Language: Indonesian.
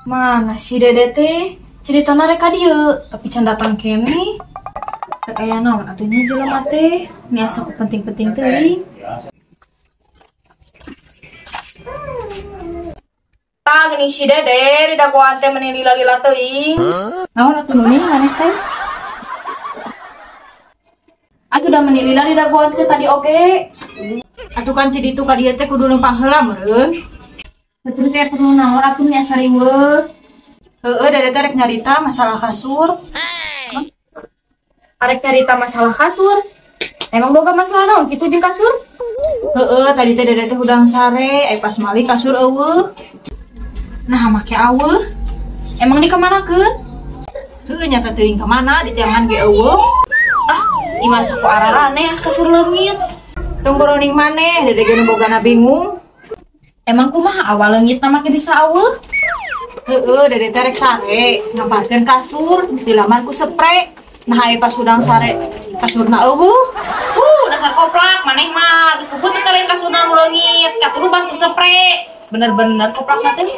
Mana si Dede teh ceritana rek ka dieu, tapi can datang kene. Rek aya naon atunya jelema teh? Ni asa penting-penting teuing. Tah geuning si Dede di dagoan teh meuni lila-lila teuing. Naon atuh nuning maneh teh? Atuh da meuni lila di dagoan teh tadi oge. Atuh kan jadi itu ka dieu teh kudu lempang heula meureun. Terus ya perlu naon atuh nya sariweuh. Heeh, Dede teh rek nyarita masalah kasur. Arek nyarita masalah kasur. Emang boga masalah naon kitu jeung kasur? Heeh, tadi teh Dede teh hudang sare, pas mali kasur eueuh. Nah, make aweuh. Emang dikemanakeun? Heueuh nya teh teuing ka mana di tiangan ge eueuh. Ah, ieu mah saku ararane as kasur leungit. Tunggu roning maneh, Dede ge nu bogana bingung. Emang kumaha awal leungitna make bisa aweuh? Heeh, Dede teh rek sare, ngaparkeun kasur, dilamar ku spray. Nah, pas hudang sare, kasurna eueuh. Dasar koplak, maneh mah geus puput teh lain kasurna nu leungit, katuru ban ku spray. Bener-bener koplak teh.